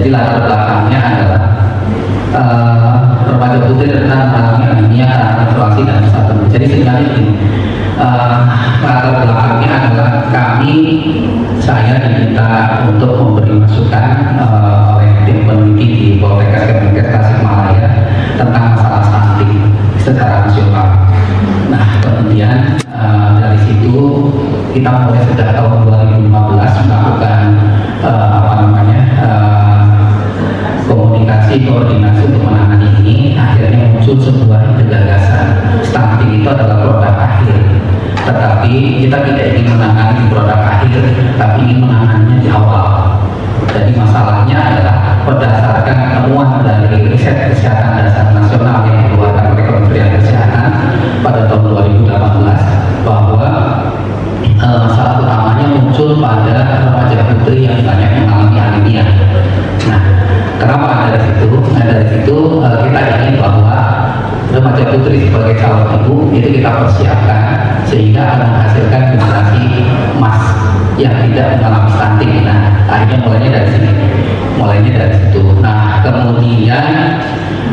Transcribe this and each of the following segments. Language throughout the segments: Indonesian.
Jadi latar belakangnya adalah remaja putri rentan mengalami anemia karena menstruasi dan satu. Jadi sebenarnya ini latar belakangnya adalah saya diminta untuk memberi masukan oleh tim peneliti di Poltekkes Kemenkes Tasikmalaya tentang masalah stunting secara nasional. Nah, kemudian dari situ kita mulai sejak tahun 2015 melakukan komunikasi koordinasi untuk menangani ini. Akhirnya muncul sebuah gagasan, stunting itu adalah produk akhir, tetapi kita tidak ingin menangani produk akhir, tapi ingin menanganinya di awal. Jadi masalahnya adalah berdasarkan temuan dari riset kesehatan dasar nasional yang dikeluarkan oleh Kementerian Kesehatan pada tahun 2018 bahwa masalah utamanya muncul pada remaja putri yang banyak mengalami anemia. Nah, kenapa dari situ? Dari situ kita ingin bahwa remaja putri sebagai calon ibu itu kita persiapkan sehingga akan menghasilkan generasi emas yang tidak mengalami stunting. Nah, akhirnya mulainya dari situ. Nah, kemudian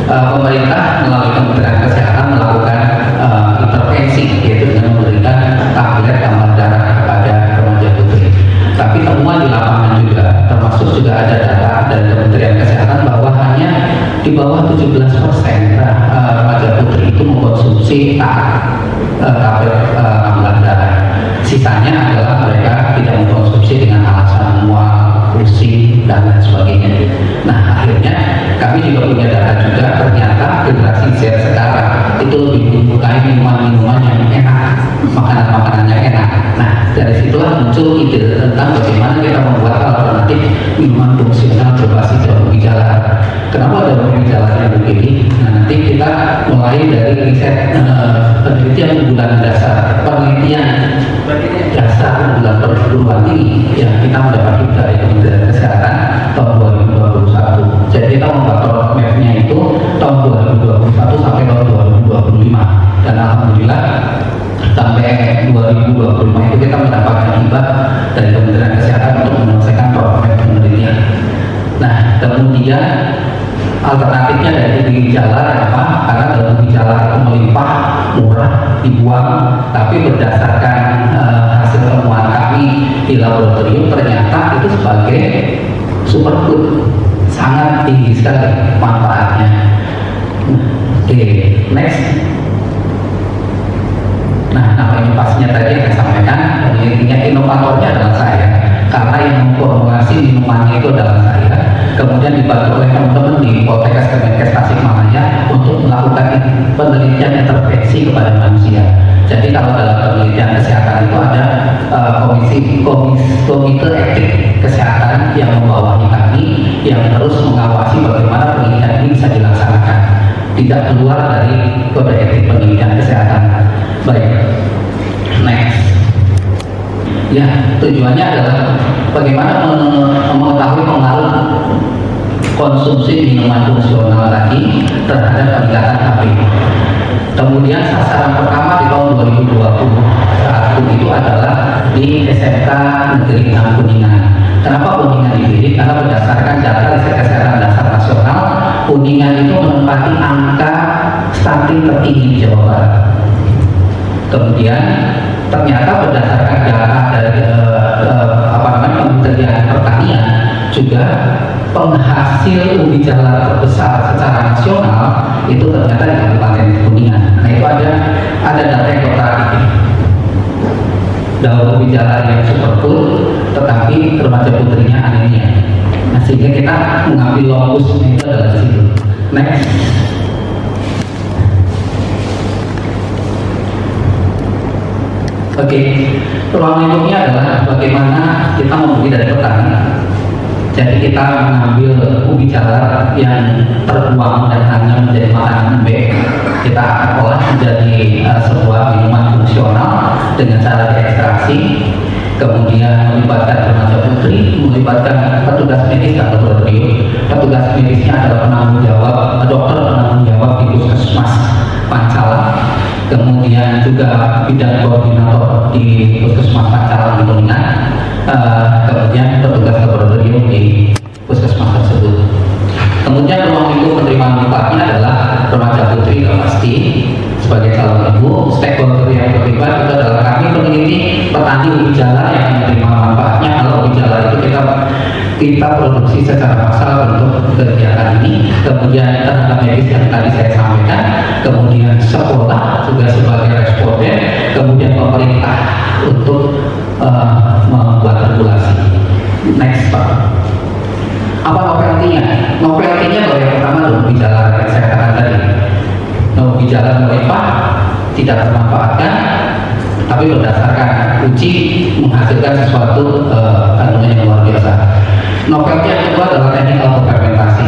pemerintah melalui Kementerian Kesehatan melakukan intervensi, yaitu dengan memberikan tablet tambah darah kepada remaja putri. Tapi temuan di lapangan juga, termasuk juga ada data dari Kementerian Kesehatan bahwa hanya di bawah 17% remaja putri itu mengkonsumsi tablet tambahan darah. Sisanya adalah mereka tidak mengkonsumsi dengan alasan mual, pusing, dan lain sebagainya. Nah, akhirnya kami juga punya data juga, ternyata generasi Z sekarang itu lebih menyukai minuman-minuman yang enak, makanan-makanan yang enak. Nah, dari situlah muncul ide tentang bagaimana kita membuat alternatif minuman fungsional berbasis daun ubi jalar. Kenapa daun ubi jalarnya begini? Nah, nanti kita mulai dari riset penelitian bulan dasar, penelitian dasar bulan perguruan tinggi yang kita mendapat dari Kementerian Kesehatan tahun 2021. Jadi kita membuat roadmap-nya itu tahun 2021 sampai tahun 2025, dan alhamdulillah sampai 2025 itu kita mendapatkan hibah dari Kementerian Kesehatan untuk menyelesaikan roadmap penelitian. Nah, kemudian alternatifnya dari ubi jalar apa? Karena daun ubi jalar itu melimpah, murah, dibuang, tapi berdasarkan hasil temuan kami di laboratorium ternyata itu sebagai superfood sangat tinggi sekali manfaatnya. Oke, next. Nah, nama inovasinya tadi yang saya sampaikan, intinya inovatornya adalah saya, karena yang memformulasi minumannya itu adalah saya. Kemudian dibantu oleh teman-teman di Poltekkes Kemenkes Tasikmalaya untuk melakukan penelitian intervensi kepada manusia. Jadi kalau dalam penelitian kesehatan itu ada komite etik kesehatan yang membawahi kami, yang terus mengawasi bagaimana penelitian ini bisa dilaksanakan, tidak keluar dari kode etik penelitian kesehatan. Baik, next. Ya, tujuannya adalah bagaimana mengetahui pengaruh konsumsi minuman fungsional tadi terhadap peningkatan HP. Kemudian sasaran pertama di tahun 2021 itu adalah di SMK Negeri 6 Kuningan. Kenapa Kuningan dipilih? Karena berdasarkan data riset kesehatan dasar nasional, Kuningan itu menempati angka stunting tertinggi di Jawa Barat. Kemudian ternyata berdasarkan data dari Kementerian Pertanian juga penghasil ubi jalar terbesar secara nasional itu ternyata di Kabupaten Kuningan. Nah, itu ada data yang kontradiktif. Daun ubi jalar yang superfood, tetapi remaja putrinya anemia. Nah, sehingga kita mengambil lokusnya itu adalah di situ. Next. Oke, ruang lingkupnya adalah bagaimana kita membeli dari petani. Jadi kita mengambil ubi jalar yang terbuang dan hanya menjadi makanan lembek, kita akan olah menjadi sebuah minuman fungsional dengan cara diekstraksi, kemudian melibatkan remaja putri, melibatkan petugas medis dan laboratorium. Petugas medisnya adalah penanggung jawab, dokter penanggung jawab di Puskesmas Pancala, kemudian juga bidang koordinator di Puskesmas Pancala di Kuningan, kemudian petugas laboratorium di Puskesmas tersebut. kita produksi secara massal untuk kegiatan ini, kemudian tenaga medis yang tadi saya sampaikan, kemudian sekolah juga sebagai responden, kemudian pemerintah untuk membuat regulasi. Next Pak. Apa novelty-nya? Novelty-nya kalau yang pertama dulu gejala yang saya katakan tadi. Gejala melimpa tidak termanfaatkan, tapi berdasarkan uji menghasilkan sesuatu kandungan yang luar biasa. Novelty yang kedua adalah teknik autofermentasi.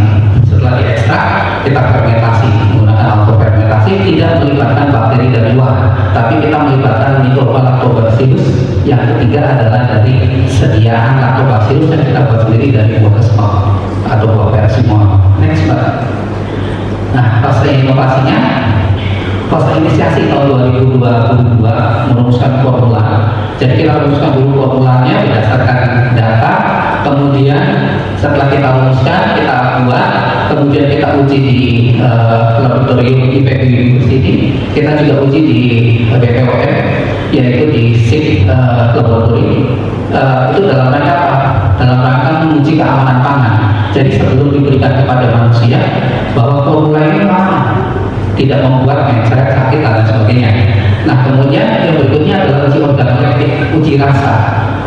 Setelah diekstrak, kita fermentasi menggunakan autofermentasi, tidak melibatkan bakteri dari luar, tapi kita melibatkan Lactobacillus. Yang ketiga adalah dari sediaan Lactobacillus yang kita buat sendiri dari buah kesembek atau buah persimmon. Next Mbak. Nah, fase inovasinya, fase inisiasi tahun 2022 merumuskan formula. Jadi kita rumuskan dulu formulanya berdasarkan data, kemudian setelah kita rumuskan, kita buat, kemudian kita uji di laboratorium IPB University, kita juga uji di BPOM, yaitu di SIP laboratorium. Itu dalam rangka apa? Dalam rangka menguji keamanan pangan. Jadi sebelum diberikan kepada manusia, bahwa formula ini aman, tidak membuat mencret, sakit, dan sebagainya. Nah, kemudian yang berikutnya adalah uji organoleptik, uji rasa.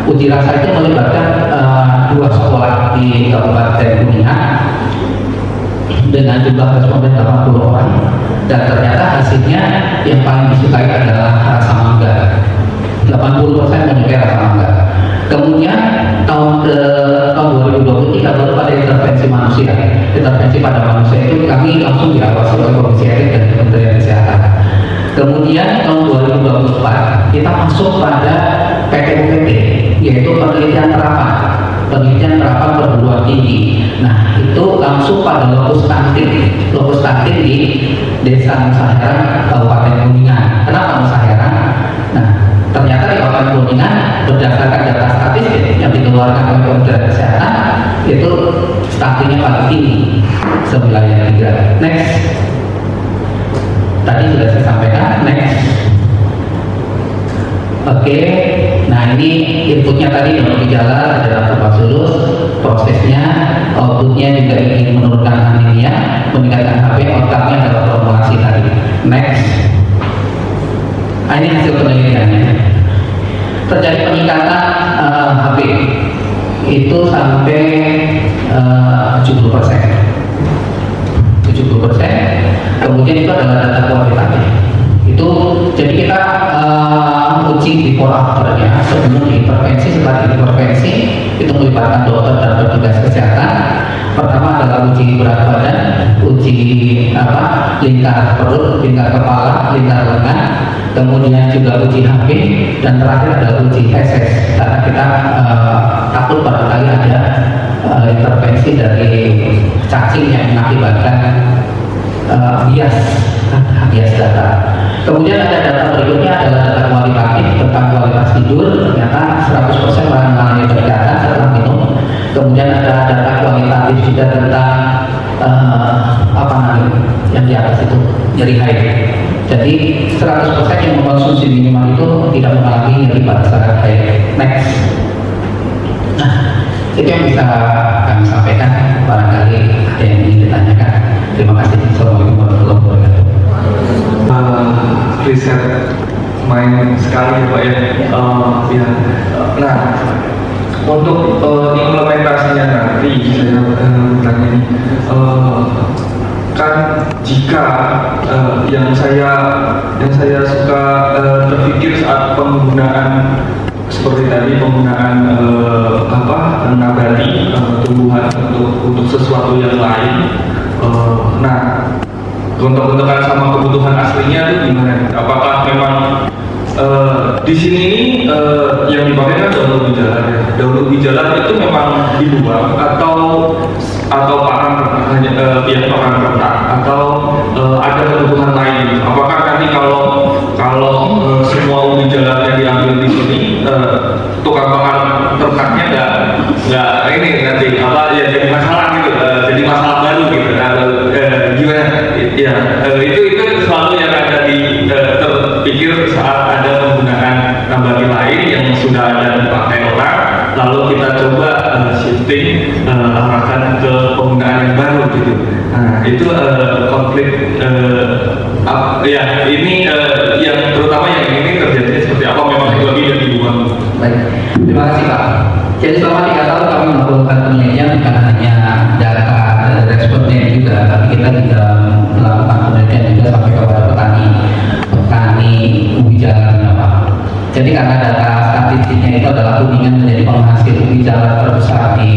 Uji rasa itu melibatkan dua sekolah di Kabupaten Kuningan dengan jumlah responden 80 orang, dan ternyata hasilnya yang paling disukai adalah rasa mangga. 80% menyukai rasa mangga. Kemudian tahun 2023 baru pada intervensi manusia. Intervensi pada manusia itu kami langsung diawasi oleh Komisi Etik dan Kementerian Kesehatan. Kemudian tahun 2024 kita masuk pada PTUPT, yaitu penelitian terapan perguruan tinggi. Nah, itu langsung pada lokus kantin di Desa Nusa Heran, Kabupaten Kuningan. Kenapa Nusa Heran? Nah, ternyata di Kabupaten Kuningan berdasarkan data statistik yang dikeluarkan oleh Kementerian Kesehatan itu stuntingnya paling tinggi sewilayah 3. Next. Tadi sudah saya sampaikan. Next. Oke, nah ini inputnya tadi dengan gejala ada Lactobacillus, prosesnya, outputnya juga ingin menurunkan anemia, meningkatkan HB, outcome-nya adalah formulasi tadi. Next. Nah, ini hasil penelitiannya. Terjadi peningkatan HB itu sampai 70%. Kemudian itu adalah data kualitatif. Itu jadi kita uji before afternya sebelum diintervensi, setelah diintervensi itu melibatkan dokter dan petugas kesehatan. Pertama adalah uji berat badan, uji lingkar perut, lingkar kepala, lingkar lengan, kemudian juga uji HB, dan terakhir adalah uji feses, karena kita takut barangkali ada intervensi dari cacing yang mengakibatkan bias data. Kemudian ada data berikutnya adalah data kualitatif tentang kualitas tidur. Ternyata 100% mengalami peningkatan setelah minum. Kemudian ada data kualitatif juga tentang yang di atas itu, nyeri haid. Jadi 100% yang mengkonsumsi minuman itu tidak mengalami nyeri pada saat haid. Next. Nah, itu yang bisa kami sampaikan. Barangkali ada yang ingin ditanyakan. Terima kasih. Assalamualaikum warahmatullahi wabarakatuh. Riset main sekali Pak ya. Ya. Nah, untuk implementasinya nanti saya bertanya ini, kan jika yang saya suka terpikir saat penggunaan seperti tadi penggunaan nabati tumbuhan untuk sesuatu yang lain, nah gontok-gontokan sama kebutuhan aslinya itu gimana? Apakah memang di sini yang dipakai kan daun bijalan ya? Daun bijalan itu memang dibuang atau parang pihak parang rentak atau ada kebutuhan lain? Apakah nanti kalau semua ubi jalannya diambil di sini, tukang parang rentaknya nggak ini nanti ya jadi masalah gitu, jadi masalah baru gitu. Gimana? Ya, itu selalu yang ada terpikir saat ada penggunaan nabati lain yang sudah ada dipakai orang, lalu kita coba shifting gitu. Nah itu konflik ya ini yang terutama yang ini terjadi seperti apa, memang itu lebih dari hubungan. Baik, terima kasih Pak. Jadi selama 3 tahun kami melakukan penelitian bukan hanya data responnya juga, tapi kita juga melakukan penelitian juga sampai kepada petani ubi jalarnya Pak. Jadi karena data statistiknya itu adalah Kuningan menjadi penghasil ubi jalar terbesar di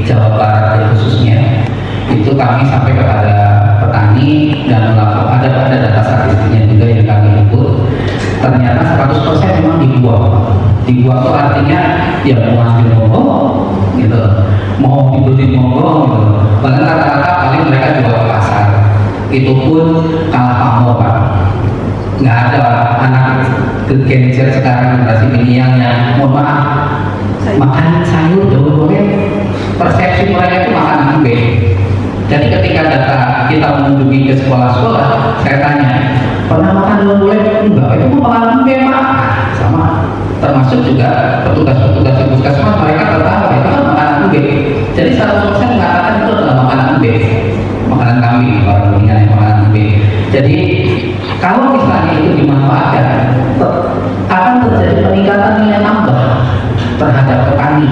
Jawa Barat khususnya, itu kami sampai kepada petani dan melakukan ada data statistiknya juga yang kami input. Ternyata 100% memang dibuang. Dibuang itu artinya ya mau ambil monggo gitu, mau dibeli monggo gitu. Bahkan kata-kata paling mereka jual ke pasar, itu pun kalah pamor Pak. Nggak ada anak Gen-Z sekarang generasi milenial yang mohon maaf makan sayur daun boleh, persepsi mereka itu makan embe. Jadi ketika data kita mengunjungi ke sekolah-sekolah, saya tanya, pernah makan daun boleh? Enggak, itu mau makan embe Pak. Sama, termasuk juga petugas-petugas di puskesmas, mereka tertawa, itu kan makanan embe. Jadi 100% mengatakan itu adalah makanan embe, makanan kambing, orang dunia yang makanan embe. Jadi kalau misalnya itu dimanfaatkan, akan terjadi peningkatan nilai tambah terhadap petani.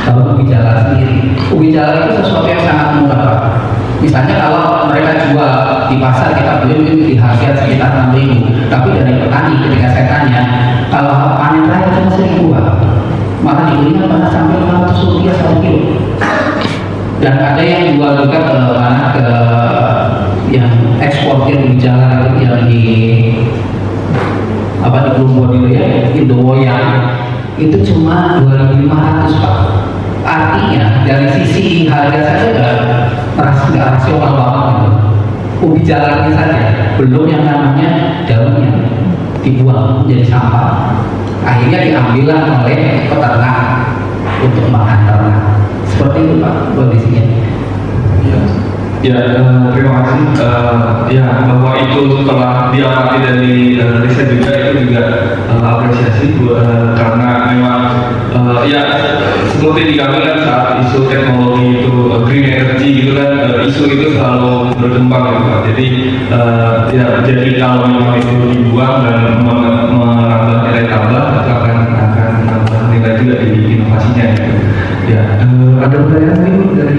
Kalau ubi jalar sendiri, ubi jalar itu sesuatu yang sangat murah Pak. Misalnya kalau mereka jual di pasar, kita beli di harga sekitar 6.000, tapi dari petani ketika saya tanya, kalau panen raya cuma 1.000 Pak, malah dibelinya pernah sampai 500 rupiah 1 kilo. Dan ada yang jual juga ke mana, ke yang eksportir ubi jalar itu yang di apa di Plumbon itu ya, Indowoyang, itu cuma 2.500 Pak. Artinya dari sisi harga saja nggak rasional banget gitu. Ubi jalarnya saja, belum yang namanya daunnya dibuang menjadi sampah. Akhirnya diambillah oleh peternak untuk makan ternak. Seperti itu Pak kondisinya. Ya, terima kasih. Ya, bahwa itu telah diamati dari riset juga, itu juga apresiasi karena memang ya seperti dikatakan saat isu teknologi itu green energy gitu kan, isu itu selalu berkembang gitu Pak. Jadi ya jadi kalau memang itu dibuang dan menambah nilai tambah, itu akan menambah nilai juga di inovasinya gitu. Ya, ada pertanyaan ini dari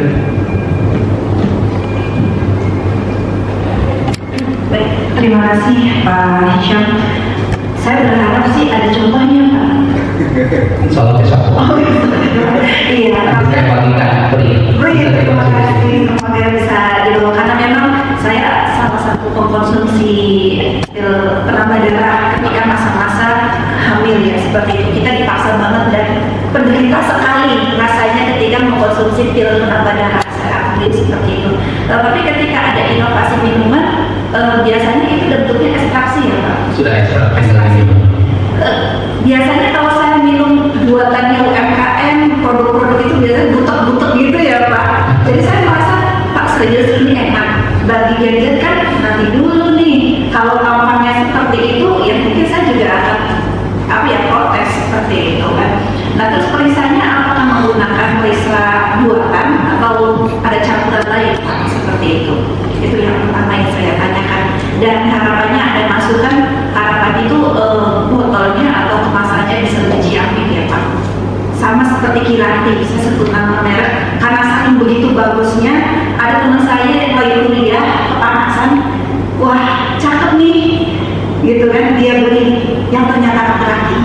Baik, terima kasih Pak Hisham. Saya berharap sih ada contohnya Pak. Soal besok. Iya, saya bagikan terima kasih semoga bisa dibawa, karena memang saya salah satu pengkonsumsi penambah darah ketika masa-masa hamil ya, seperti itu. Kita dipaksa banget dan penderita sekali rasanya ketika mengkonsumsi pil penambah darah. Saya akui seperti itu. Tapi ketika ada inovasi minuman, biasanya itu bentuknya ekstraksi ya Pak. Sudah ekstraksi. Biasanya kalau saya minum buatannya UMKM, produk-produk itu biasanya butek-butek gitu ya Pak. Jadi saya merasa Pak serius ini enak. Bagi Gen-Z kan nanti dulu nih, kalau kampanye seperti itu ya mungkin saya juga akan protes seperti itu kan. Nah terus perisannya apakah menggunakan perisa buatan atau ada campuran lain Pak, seperti itu? Itu yang pertama yang saya tanyakan. Dan harapannya ada masukan, harapan itu botolnya atau kemasannya bisa lebih ciamik ya Pak. Sama seperti Kiranti, saya sebut nama merek karena saking begitu bagusnya. Ada teman saya yang lagi kuliah kepanasan, wah cakep nih gitu kan, dia beli yang ternyata laki-laki,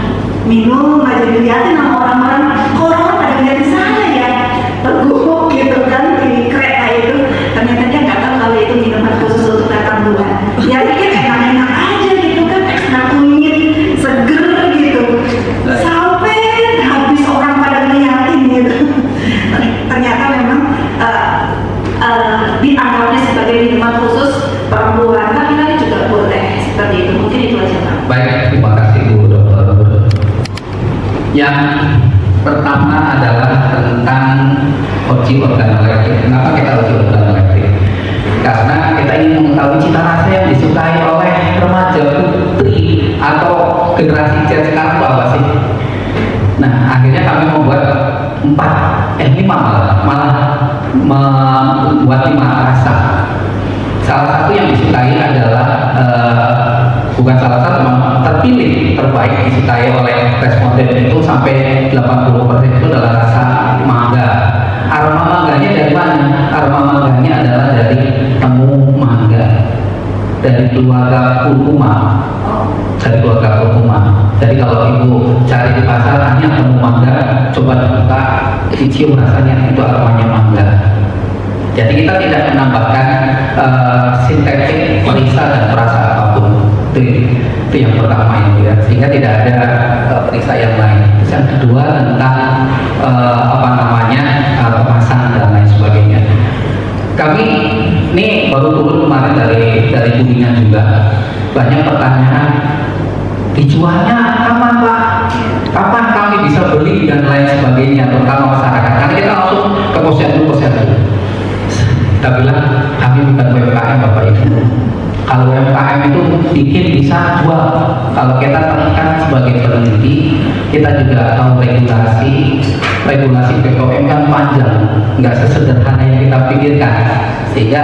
minum aja dilihatin sama orang-orang, kok orang pada lihatin saya ya, teguh gitu kan di kereta itu. Ternyata dia nggak tahu kalau itu minuman khusus untuk datang bulan. Dia pikir enak-enak aja gitu kan, ekstra kunyit, seger gitu. Sampai habis orang pada ngeliatin gitu. Ternyata memang dianggapnya sebagai minuman khusus perempuan, laki-laki juga boleh seperti itu. Mungkin itu aja Pak. Baik, terima kasih Bu Dokter. Yang pertama adalah tentang uji organoleptik. Kenapa kita uji organoleptik? Karena kita ingin mengetahui cita rasa yang disukai oleh remaja putri atau generasi Z sekarang itu apa sih? Nah, akhirnya kami membuat 5 malah membuat 5 rasa. Salah satu yang disukai adalah bukan salah satu, terpilih terbaik disukai oleh responden itu sampai 80% itu adalah rasa mangga. Aroma mangganya dari mana? Aroma mangganya adalah dari temu mangga, dari keluarga kurkuma, Jadi kalau ibu cari di pasar hanya temu mangga, coba dibuka, dicium rasanya itu aromanya mangga. Jadi kita tidak menambahkan sintetik, perisa dan perasa apapun. Itu yang pertama yang dia, sehingga tidak ada perisa yang lain. Terus yang kedua tentang kemasan dan lain sebagainya. Kami ini baru turun kemarin dari Kuningan juga, banyak pertanyaan, dijualnya kapan Pak? Kapan kami bisa beli dan lain sebagainya, terutama masyarakat. Karena kita langsung ke posyandu. Kita bilang kami bukan UMKM Bapak Ibu. Kalau UMKM itu bikin bisa jual. Kalau kita terikat sebagai peneliti, kita juga tahu regulasi BPOM kan panjang, nggak sesederhana yang kita pikirkan. Sehingga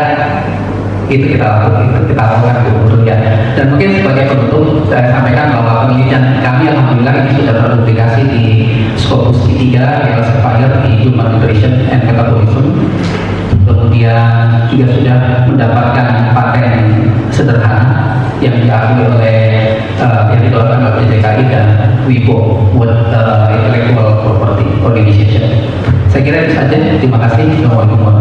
itu kita lakukan dulu ya. Dan mungkin sebagai penutup saya sampaikan bahwa penelitian kami alhamdulillah ini sudah terpublikasi di Scopus 3 Elsevier di Human Nutrition and Metabolism. Kemudian juga sudah mendapatkan paten sederhana yang diakui oleh yang dikeluarkan oleh DKI dan WIPO, World Intellectual Property Organization. Saya kira itu saja. Terima kasih. Assalamualaikum warahmatullahi wabarakatuh.